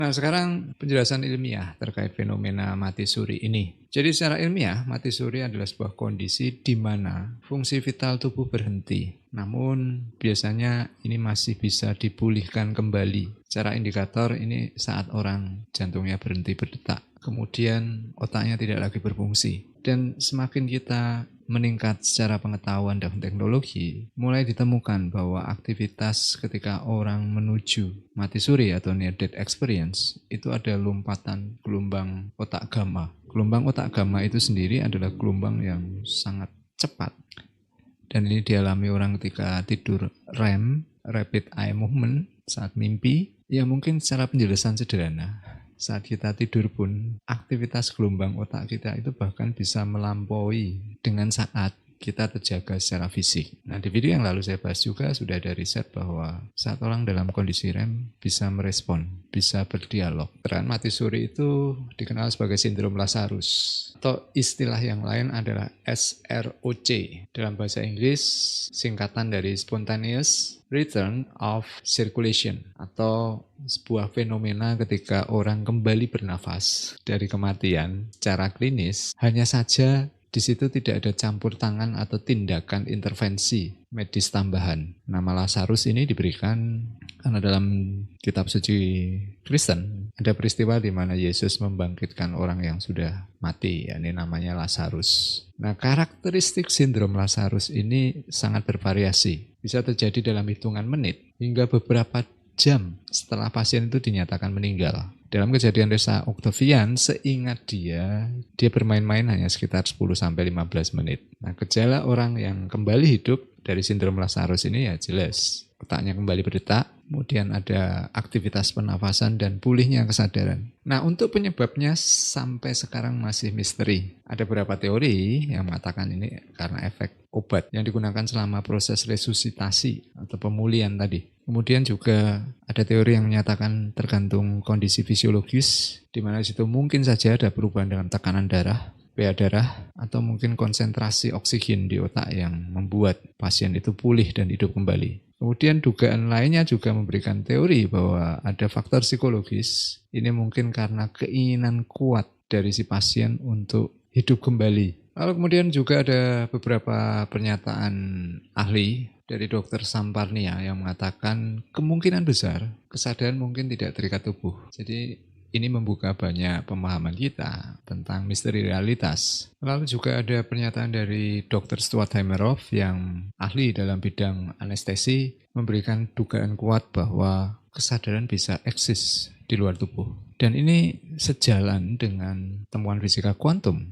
Nah, sekarang penjelasan ilmiah terkait fenomena mati suri ini. Jadi secara ilmiah, mati suri adalah sebuah kondisi di mana fungsi vital tubuh berhenti. Namun biasanya ini masih bisa dipulihkan kembali. Secara indikator ini saat orang jantungnya berhenti berdetak. Kemudian otaknya tidak lagi berfungsi. Dan semakin kita meningkat secara pengetahuan dan teknologi, mulai ditemukan bahwa aktivitas ketika orang menuju mati suri atau near death experience itu ada lompatan gelombang otak gamma. Gelombang otak gamma itu sendiri adalah gelombang yang sangat cepat. Dan ini dialami orang ketika tidur REM, Rapid Eye Movement, saat mimpi. Ya mungkin secara penjelasan sederhana, saat kita tidur pun aktivitas gelombang otak kita itu bahkan bisa melampaui dengan saat kita terjaga secara fisik. Nah, di video yang lalu saya bahas juga sudah ada riset bahwa saat orang dalam kondisi REM bisa merespon, bisa berdialog. Peran mati suri itu dikenal sebagai sindrom Lazarus atau istilah yang lain adalah SROC. Dalam bahasa Inggris singkatan dari Spontaneous Return of Circulation atau sebuah fenomena ketika orang kembali bernafas dari kematian secara klinis. Hanya saja di situ tidak ada campur tangan atau tindakan intervensi medis tambahan. Nama Lazarus ini diberikan karena dalam kitab suci Kristen ada peristiwa di mana Yesus membangkitkan orang yang sudah mati, yakni namanya Lazarus. Nah, karakteristik sindrom Lazarus ini sangat bervariasi. Bisa terjadi dalam hitungan menit hingga beberapa jam setelah pasien itu dinyatakan meninggal. Dalam kejadian Resa Octavian, seingat dia bermain-main hanya sekitar 10-15 menit. Nah, gejala orang yang kembali hidup dari sindrom Lazarus ini ya jelas. Otaknya kembali berdetak, kemudian ada aktivitas pernafasan dan pulihnya kesadaran. Nah, untuk penyebabnya sampai sekarang masih misteri. Ada beberapa teori yang mengatakan ini karena efek obat yang digunakan selama proses resusitasi atau pemulihan tadi. Kemudian juga ada teori yang menyatakan tergantung kondisi fisiologis, di mana di situ mungkin saja ada perubahan dalam tekanan darah, pH darah, atau mungkin konsentrasi oksigen di otak yang membuat pasien itu pulih dan hidup kembali. Kemudian dugaan lainnya juga memberikan teori bahwa ada faktor psikologis. Ini mungkin karena keinginan kuat dari si pasien untuk hidup kembali. Lalu kemudian juga ada beberapa pernyataan ahli dari Dr. Samparnia yang mengatakan kemungkinan besar kesadaran mungkin tidak terikat tubuh. Jadi ini membuka banyak pemahaman kita tentang misteri realitas. Lalu juga ada pernyataan dari Dr. Stuart Heimeroff yang ahli dalam bidang anestesi memberikan dugaan kuat bahwa kesadaran bisa eksis di luar tubuh. Dan ini sejalan dengan temuan fisika kuantum.